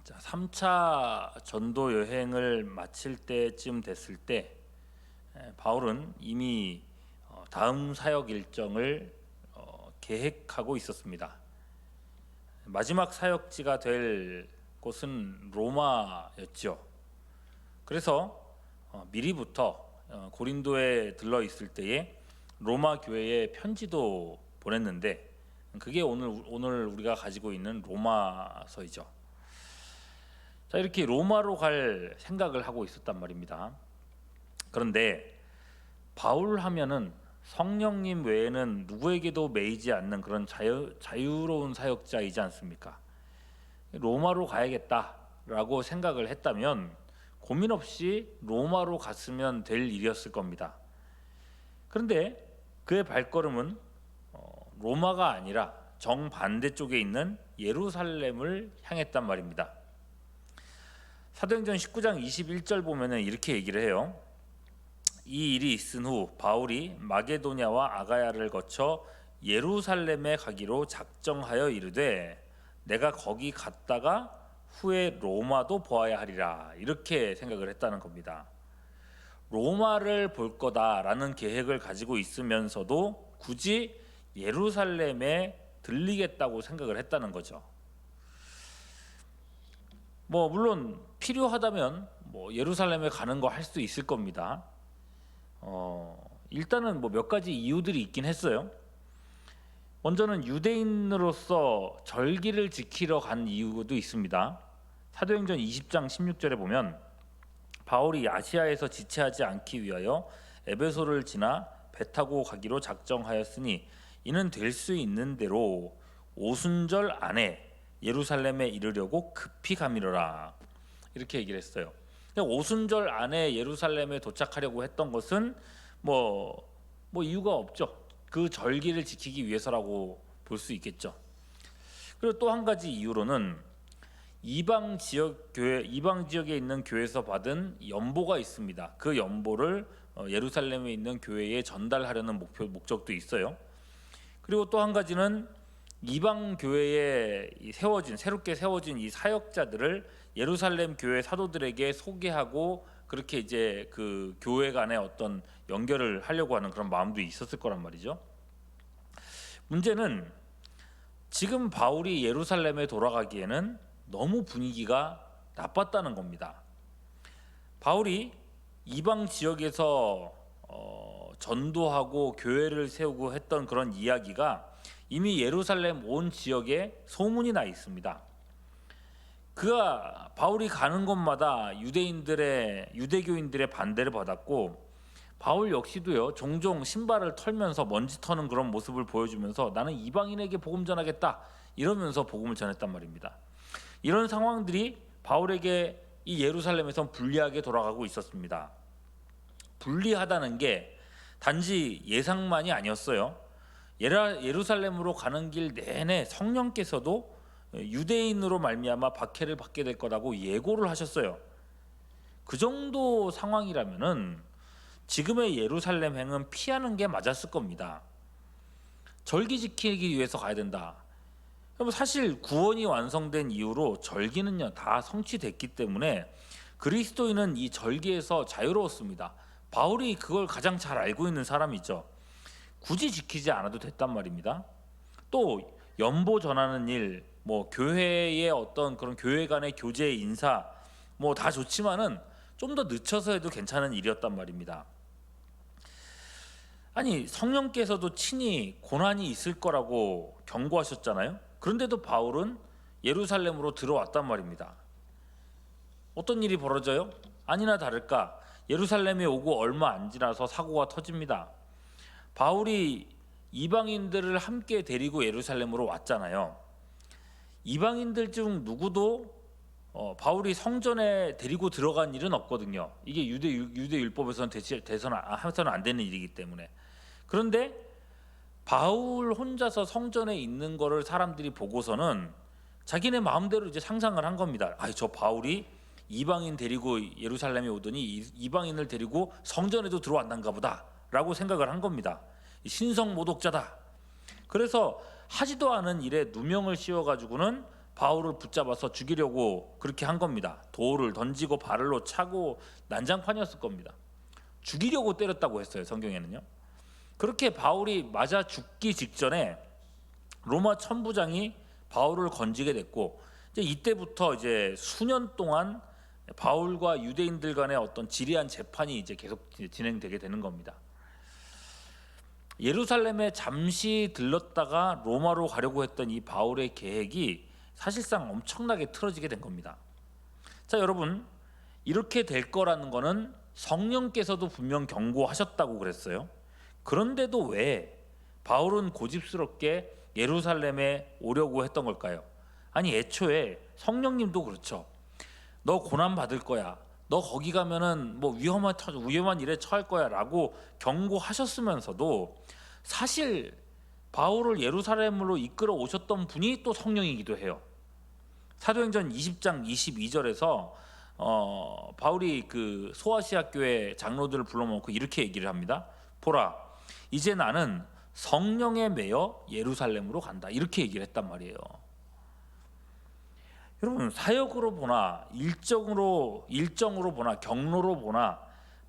자, 3차 전도 여행을 마칠 때쯤 됐을 때 바울은 이미 다음 사역 일정을 계획하고 있었습니다. 마지막 사역지가 될 곳은 로마였죠. 그래서 미리부터 고린도에 들러 있을 때에 로마 교회에 편지도 보냈는데 그게 오늘 우리가 가지고 있는 로마서이죠. 자, 이렇게 로마로 갈 생각을 하고 있었단 말입니다. 그런데 바울 하면은 성령님 외에는 누구에게도 매이지 않는 그런 자유로운 사역자이지 않습니까? 로마로 가야겠다라고 생각을 했다면 고민 없이 로마로 갔으면 될 일이었을 겁니다. 그런데 그의 발걸음은 로마가 아니라 정반대쪽에 있는 예루살렘을 향했단 말입니다. 사도행전 19장 21절 보면은 이렇게 얘기를 해요. 이 일이 있은 후 바울이 마게도냐와 아가야를 거쳐 예루살렘에 가기로 작정하여 이르되 내가 거기 갔다가 후에 로마도 보아야 하리라, 이렇게 생각을 했다는 겁니다. 로마를 볼 거다라는 계획을 가지고 있으면서도 굳이 예루살렘에 들리겠다고 생각을 했다는 거죠. 물론 필요하다면 예루살렘에 가는 거 할 수도 있을 겁니다. 일단은 몇 가지 이유들이 있긴 했어요. 먼저는 유대인으로서 절기를 지키러 간 이유도 있습니다. 사도행전 20장 16절에 보면 바울이 아시아에서 지체하지 않기 위하여 에베소를 지나 배 타고 가기로 작정하였으니 이는 될 수 있는 대로 오순절 안에 예루살렘에 이르려고 급히 가미르라, 이렇게 얘기를 했어요. 오순절 안에 예루살렘에 도착하려고 했던 것은 이유가 없죠. 그 절기를 지키기 위해서라고 볼 수 있겠죠. 그리고 또 한 가지 이유로는 이방 지역에 있는 교회에서 받은 연보가 있습니다. 그 연보를 예루살렘에 있는 교회에 전달하려는 목적도 있어요. 그리고 또 한 가지는 이방 교회에 새롭게 세워진 이 사역자들을 예루살렘 교회 사도들에게 소개하고 그렇게 이제 그 교회 간의 어떤 연결을 하려고 하는 그런 마음도 있었을 거란 말이죠. 문제는 지금 바울이 예루살렘에 돌아가기에는 너무 분위기가 나빴다는 겁니다. 바울이 이방 지역에서 전도하고 교회를 세우고 했던 그런 이야기가 이미 예루살렘 온 지역에 소문이 나 있습니다. 바울이 가는 곳마다 유대교인들의 반대를 받았고, 바울 역시도요 종종 신발을 털면서 먼지 터는 그런 모습을 보여주면서 나는 이방인에게 복음 전하겠다 이러면서 복음을 전했단 말입니다. 이런 상황들이 바울에게 이 예루살렘에선 불리하게 돌아가고 있었습니다. 불리하다는 게 단지 예상만이 아니었어요. 예루살렘으로 가는 길 내내 성령께서도 유대인으로 말미암아 박해를 받게 될 거라고 예고를 하셨어요. 그 정도 상황이라면은 지금의 예루살렘행은 피하는 게 맞았을 겁니다. 절기 지키기 위해서 가야 된다. 사실 구원이 완성된 이후로 절기는요 다 성취됐기 때문에 그리스도인은 이 절기에서 자유로웠습니다. 바울이 그걸 가장 잘 알고 있는 사람이죠. 굳이 지키지 않아도 됐단 말입니다. 또 연보 전하는 일, 교회의 어떤 그런 교회 간의 교제 인사 다 좋지만은 좀 더 늦춰서 해도 괜찮은 일이었단 말입니다. 아니, 성령께서도 친히 고난이 있을 거라고 경고하셨잖아요. 그런데도 바울은 예루살렘으로 들어왔단 말입니다. 어떤 일이 벌어져요? 아니나 다를까 예루살렘에 오고 얼마 안 지나서 사고가 터집니다. 바울이 이방인들을 함께 데리고 예루살렘으로 왔잖아요. 이방인들 중 누구도 바울이 성전에 데리고 들어간 일은 없거든요. 이게 유대 율법에서는 해서는 안 되는 일이기 때문에. 그런데 바울 혼자서 성전에 있는 거를 사람들이 보고서는 자기네 마음대로 이제 상상을 한 겁니다. 저 바울이 이방인 데리고 예루살렘에 오더니 이방인을 데리고 성전에도 들어왔는가 보다 라고 생각을 한 겁니다. 신성 모독자다. 그래서 하지도 않은 일에 누명을 씌워가지고는 바울을 붙잡아서 죽이려고 그렇게 한 겁니다. 돌을 던지고 발로 차고 난장판이었을 겁니다. 죽이려고 때렸다고 했어요. 성경에는요. 그렇게 바울이 맞아 죽기 직전에 로마 천부장이 바울을 건지게 됐고, 이제 이때부터 이제 수년 동안 바울과 유대인들 간의 어떤 지리한 재판이 이제 계속 진행되게 되는 겁니다. 예루살렘에 잠시 들렀다가 로마로 가려고 했던 이 바울의 계획이 사실상 엄청나게 틀어지게 된 겁니다. 자, 여러분, 이렇게 될 거라는 거는 성령께서도 분명 경고하셨다고 그랬어요. 그런데도 왜 바울은 고집스럽게 예루살렘에 오려고 했던 걸까요? 아니, 애초에 성령님도 그렇죠. 너 고난 받을 거야. 너 거기 가면은 뭐 위험한 일에 처할 거야라고 경고하셨으면서도 사실 바울을 예루살렘으로 이끌어 오셨던 분이 또 성령이기도 해요. 사도행전 20장 22절에서 바울이 그 소아시아 교회 장로들을 불러모으고 이렇게 얘기를 합니다. 보라, 이제 나는 성령에 매여 예루살렘으로 간다. 이렇게 얘기를 했단 말이에요. 여러분, 사역으로 보나 일정으로 보나 경로로 보나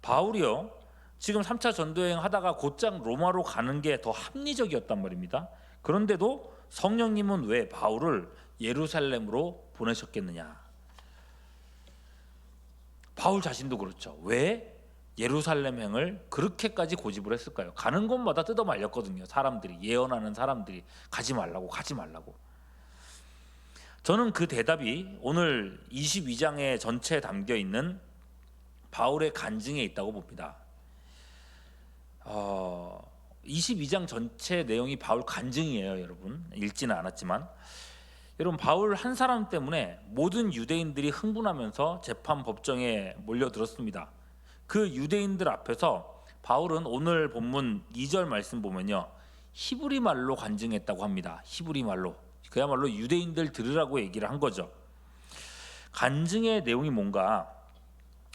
바울이요, 지금 3차 전도여행 하다가 곧장 로마로 가는 게 더 합리적이었단 말입니다. 그런데도 성령님은 왜 바울을 예루살렘으로 보내셨겠느냐? 바울 자신도 그렇죠. 왜 예루살렘행을 그렇게까지 고집을 했을까요? 가는 곳마다 뜯어 말렸거든요. 사람들이, 예언하는 사람들이 가지 말라고. 저는 그 대답이 오늘 22장의 전체에 담겨 있는 바울의 간증에 있다고 봅니다. 22장 전체 내용이 바울 간증이에요, 여러분. 읽지는 않았지만. 여러분, 바울 한 사람 때문에 모든 유대인들이 흥분하면서 재판 법정에 몰려들었습니다. 그 유대인들 앞에서 바울은 오늘 본문 2절 말씀 보면요, 히브리 말로 간증했다고 합니다. 히브리 말로. 그야말로 유대인들 들으라고 얘기를 한 거죠. 간증의 내용이 뭔가,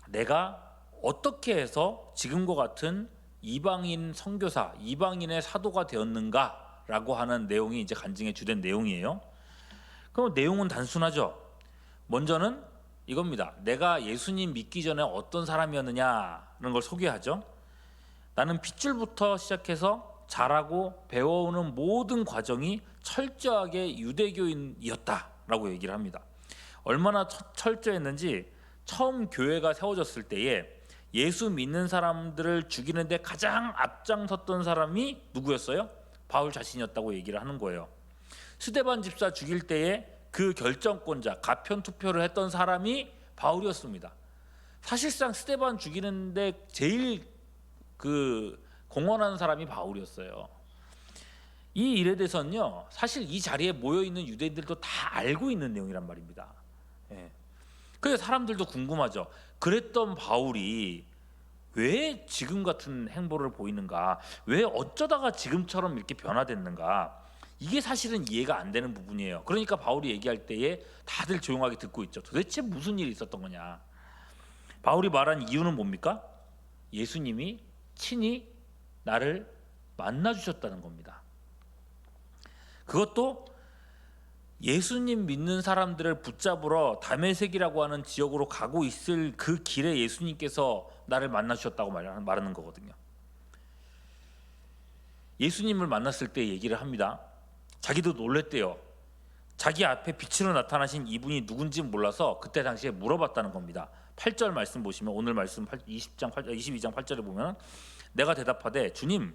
내가 어떻게 해서 지금과 같은 이방인 선교사, 이방인의 사도가 되었는가라고 하는 내용이 이제 간증의 주된 내용이에요. 그럼 내용은 단순하죠. 먼저는 이겁니다. 내가 예수님 믿기 전에 어떤 사람이었느냐는 걸 소개하죠. 나는 핏줄부터 시작해서 자라고 배워오는 모든 과정이 철저하게 유대교인이었다라고 얘기를 합니다. 얼마나 철저했는지 처음 교회가 세워졌을 때에 예수 믿는 사람들을 죽이는데 가장 앞장섰던 사람이 누구였어요? 바울 자신이었다고 얘기를 하는 거예요. 스데반 집사 죽일 때에 그 결정권자, 가편 투표를 했던 사람이 바울이었습니다. 사실상 스데반 죽이는데 제일 공헌한 사람이 바울이었어요. 이 일에 대해서는요, 사실 이 자리에 모여 있는 유대인들도 다 알고 있는 내용이란 말입니다. 그래서 사람들도 궁금하죠. 그랬던 바울이 왜 지금 같은 행보를 보이는가? 왜 어쩌다가 지금처럼 이렇게 변화됐는가? 이게 사실은 이해가 안 되는 부분이에요. 그러니까 바울이 얘기할 때에 다들 조용하게 듣고 있죠. 도대체 무슨 일이 있었던 거냐? 바울이 말한 이유는 뭡니까? 예수님이 친히 나를 만나 주셨다는 겁니다. 그것도 예수님 믿는 사람들을 붙잡으러 다메섹이라고 하는 지역으로 가고 있을 그 길에 예수님께서 나를 만나 주셨다고 말하는 거거든요. 예수님을 만났을 때 얘기를 합니다. 자기도 놀랬대요. 자기 앞에 빛으로 나타나신 이분이 누군지 몰라서 그때 당시에 물어봤다는 겁니다. 8절 말씀 보시면, 오늘 말씀 22장 8절에 보면, 내가 대답하되 주님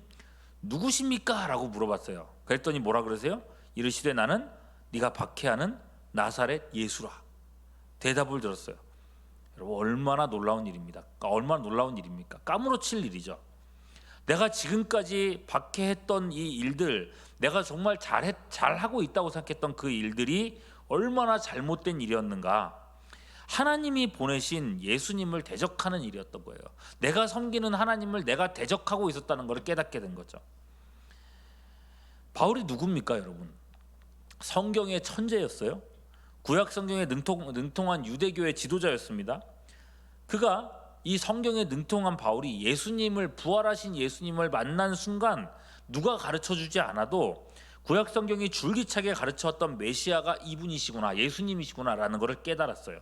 누구십니까? 라고 물어봤어요. 그랬더니 뭐라 그러세요? 이르시되 나는 네가 박해하는 나사렛 예수라. 대답을 들었어요. 여러분, 얼마나 놀라운 일입니다. 얼마나 놀라운 일입니까? 까무러칠 일이죠. 내가 지금까지 박해했던 이 일들, 내가 정말 잘하고 있다고 생각했던 그 일들이 얼마나 잘못된 일이었는가. 하나님이 보내신 예수님을 대적하는 일이었던 거예요. 내가 섬기는 하나님을 내가 대적하고 있었다는 것을 깨닫게 된 거죠. 바울이 누굽니까, 여러분? 성경의 천재였어요. 구약 성경에 능통한 유대교의 지도자였습니다. 그가, 이 성경에 능통한 바울이 부활하신 예수님을 만난 순간 누가 가르쳐주지 않아도 구약 성경이 줄기차게 가르쳤던 메시아가 이분이시구나, 예수님이시구나라는 것을 깨달았어요.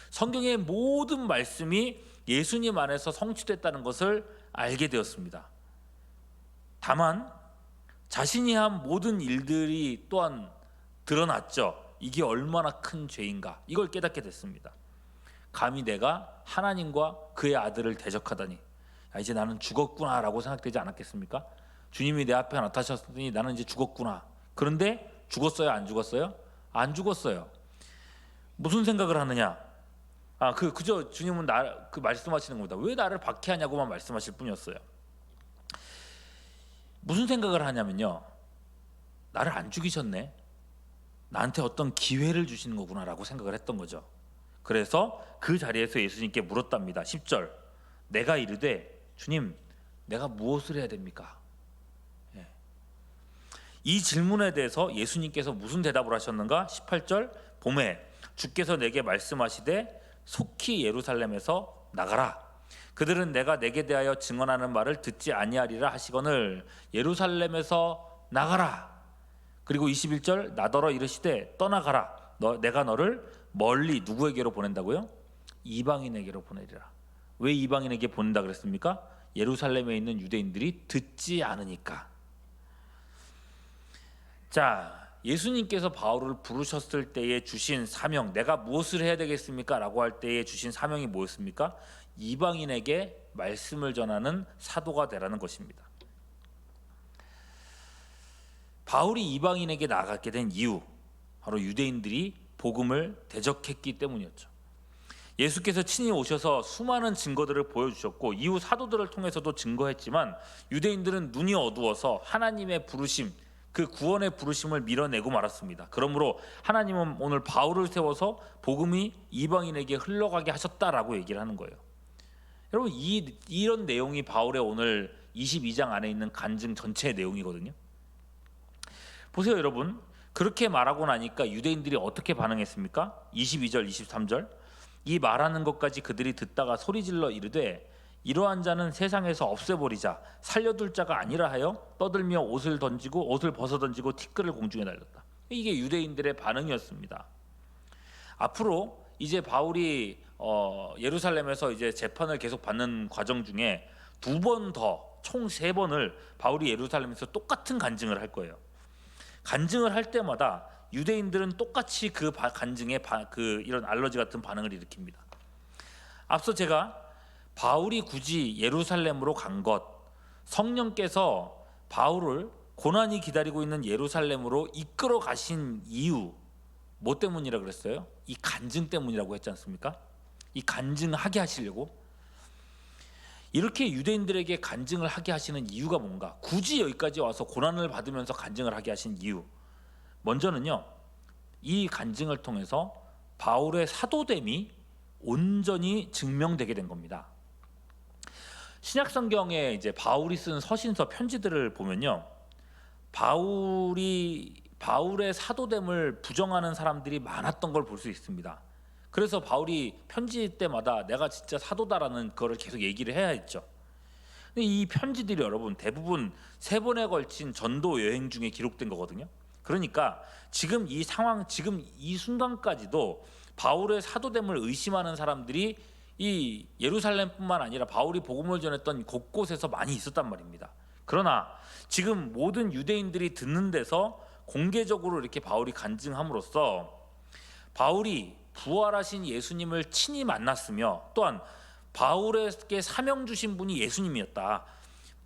성경의 모든 말씀이 예수님 안에서 성취됐다는 것을 알게 되었습니다. 다만 자신이 한 모든 일들이 또한 드러났죠. 이게 얼마나 큰 죄인가, 이걸 깨닫게 됐습니다. 감히 내가 하나님과 그의 아들을 대적하다니, 이제 나는 죽었구나 라고 생각되지 않았겠습니까? 주님이 내 앞에 나타나셨으니 나는 이제 죽었구나. 그런데 죽었어요, 안 죽었어요? 안 죽었어요. 무슨 생각을 하느냐? 그저 주님은 그 말씀하시는 겁니다. 왜 나를 박해하냐고만 말씀하실 뿐이었어요. 무슨 생각을 하냐면요, 나를 안 죽이셨네, 나한테 어떤 기회를 주시는 거구나라고 생각을 했던 거죠. 그래서 그 자리에서 예수님께 물었답니다. 10절, 내가 이르되 주님, 내가 무엇을 해야 됩니까? 이 질문에 대해서 예수님께서 무슨 대답을 하셨는가? 18절, 봄에 주께서 내게 말씀하시되 속히 예루살렘에서 나가라. 그들은 내가 내게 대하여 증언하는 말을 듣지 아니하리라 하시거늘 예루살렘에서 나가라. 그리고 21절, 나더러 이르시되 떠나가라. 내가 너를 멀리 누구에게로 보낸다고요? 이방인에게로 보내리라. 왜 이방인에게 보낸다 그랬습니까? 예루살렘에 있는 유대인들이 듣지 않으니까. 자, 예수님께서 바울을 부르셨을 때에 주신 사명, 내가 무엇을 해야 되겠습니까? 라고 할 때에 주신 사명이 뭐였습니까? 이방인에게 말씀을 전하는 사도가 되라는 것입니다. 바울이 이방인에게 나가게 된 이유, 바로 유대인들이 복음을 대적했기 때문이었죠. 예수께서 친히 오셔서 수많은 증거들을 보여주셨고 이후 사도들을 통해서도 증거했지만 유대인들은 눈이 어두워서 하나님의 부르심, 그 구원의 부르심을 밀어내고 말았습니다. 그러므로 하나님은 오늘 바울을 세워서 복음이 이방인에게 흘러가게 하셨다라고 얘기를 하는 거예요. 여러분, 이런 내용이 바울의 오늘 22장 안에 있는 간증 전체의 내용이거든요. 보세요, 여러분. 그렇게 말하고 나니까 유대인들이 어떻게 반응했습니까? 22절, 23절. 이 말하는 것까지 그들이 듣다가 소리질러 이르되 이러한 자는 세상에서 없애버리자, 살려둘 자가 아니라 하여 떠들며 옷을 벗어던지고 티끌을 공중에 날렸다. 이게 유대인들의 반응이었습니다. 앞으로 이제 바울이 예루살렘에서 이제 재판을 계속 받는 과정 중에 2번 더, 총 3번을 바울이 예루살렘에서 똑같은 간증을 할 거예요. 간증을 할 때마다 유대인들은 똑같이 그 간증에 이런 알러지 같은 반응을 일으킵니다. 앞서 제가 바울이 굳이 예루살렘으로 간 것, 성령께서 바울을 고난이 기다리고 있는 예루살렘으로 이끌어 가신 이유, 뭐 때문이라 그랬어요? 이 간증 때문이라고 했지 않습니까? 이 간증하게 하시려고. 이렇게 유대인들에게 간증을 하게 하시는 이유가 뭔가? 굳이 여기까지 와서 고난을 받으면서 간증을 하게 하신 이유, 먼저는요, 이 간증을 통해서 바울의 사도됨이 온전히 증명되게 된 겁니다. 신약 성경에 이제 바울이 쓴 서신서 편지들을 보면요, 바울의 사도됨을 부정하는 사람들이 많았던 걸 볼 수 있습니다. 그래서 바울이 편지 때마다 내가 진짜 사도다라는 거를 계속 얘기를 해야 했죠. 근데 이 편지들이 여러분 대부분 3번에 걸친 전도 여행 중에 기록된 거거든요. 그러니까 지금 이 상황, 지금 이 순간까지도 바울의 사도됨을 의심하는 사람들이 이 예루살렘뿐만 아니라 바울이 복음을 전했던 곳곳에서 많이 있었단 말입니다. 그러나 지금 모든 유대인들이 듣는 데서 공개적으로 이렇게 바울이 간증함으로써 바울이 부활하신 예수님을 친히 만났으며 또한 바울에게 사명 주신 분이 예수님이었다,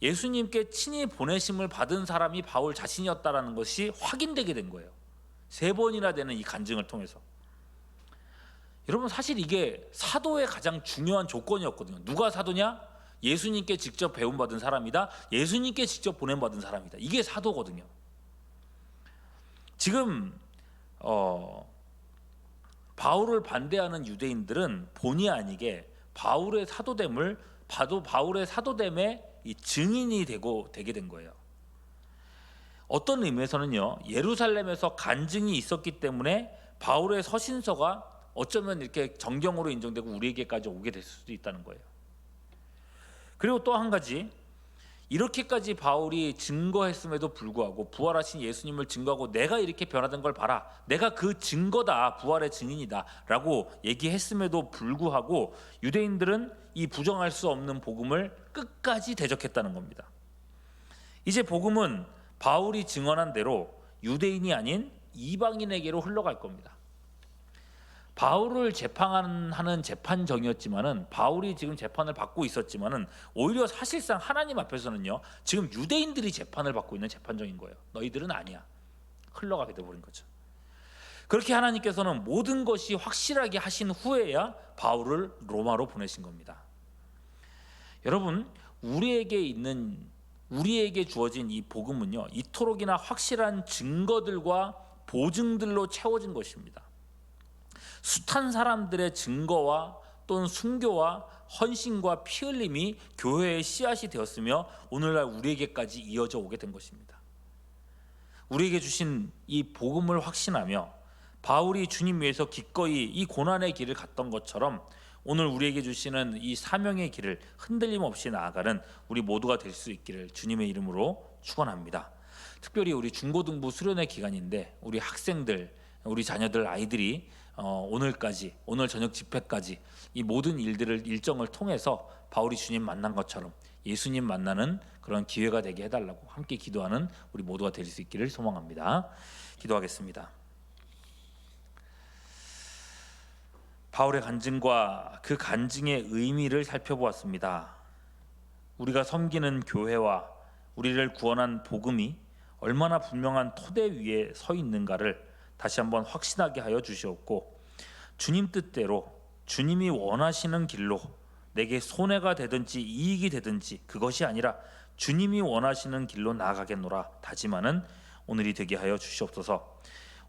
예수님께 친히 보내심을 받은 사람이 바울 자신이었다라는 것이 확인되게 된 거예요. 3번이나 되는 이 간증을 통해서. 여러분, 사실 이게 사도의 가장 중요한 조건이었거든요. 누가 사도냐? 예수님께 직접 배움받은 사람이다, 예수님께 직접 보냄받은 사람이다. 이게 사도거든요. 지금 바울을 반대하는 유대인들은 본의 아니게 바울의 사도됨을 봐도 바울의 사도됨의 이 증인이 되게 된 거예요. 어떤 의미에서는요, 예루살렘에서 간증이 있었기 때문에 바울의 서신서가 어쩌면 이렇게 정경으로 인정되고 우리에게까지 오게 됐을 수도 있다는 거예요. 그리고 또 한 가지, 이렇게까지 바울이 증거했음에도 불구하고 부활하신 예수님을 증거하고 내가 이렇게 변화된 걸 봐라, 내가 그 증거다, 부활의 증인이다 라고 얘기했음에도 불구하고 유대인들은 이 부정할 수 없는 복음을 끝까지 대적했다는 겁니다. 이제 복음은 바울이 증언한 대로 유대인이 아닌 이방인에게로 흘러갈 겁니다. 바울을 재판하는 재판정이었지만은, 바울이 지금 재판을 받고 있었지만은 오히려 사실상 하나님 앞에서는요, 지금 유대인들이 재판을 받고 있는 재판정인 거예요. 너희들은 아니야. 흘러가게 돼버린 거죠. 그렇게 하나님께서는 모든 것이 확실하게 하신 후에야 바울을 로마로 보내신 겁니다. 여러분, 우리에게 주어진 이 복음은요, 이토록이나 확실한 증거들과 보증들로 채워진 것입니다. 숱한 사람들의 증거와 또는 순교와 헌신과 피 흘림이 교회의 씨앗이 되었으며 오늘날 우리에게까지 이어져 오게 된 것입니다. 우리에게 주신 이 복음을 확신하며 바울이 주님 위해서 기꺼이 이 고난의 길을 갔던 것처럼 오늘 우리에게 주시는 이 사명의 길을 흔들림 없이 나아가는 우리 모두가 될 수 있기를 주님의 이름으로 축원합니다. 특별히 우리 중고등부 수련회 기간인데 우리 학생들, 우리 자녀들, 아이들이 오늘 저녁 집회까지 이 모든 일정을 통해서 바울이 주님 만난 것처럼 예수님 만나는 그런 기회가 되게 해달라고 함께 기도하는 우리 모두가 될 수 있기를 소망합니다. 기도하겠습니다. 바울의 간증과 그 간증의 의미를 살펴보았습니다. 우리가 섬기는 교회와 우리를 구원한 복음이 얼마나 분명한 토대 위에 서 있는가를 다시 한번 확신하게 하여 주시옵고, 주님 뜻대로 주님이 원하시는 길로 내게 손해가 되든지 이익이 되든지 그것이 아니라 주님이 원하시는 길로 나아가겠노라 다짐하는 오늘이 되게 하여 주시옵소서.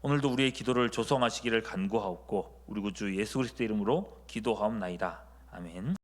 오늘도 우리의 기도를 조성하시기를 간구하옵고 우리 구주 예수 그리스도의 이름으로 기도하옵나이다. 아멘.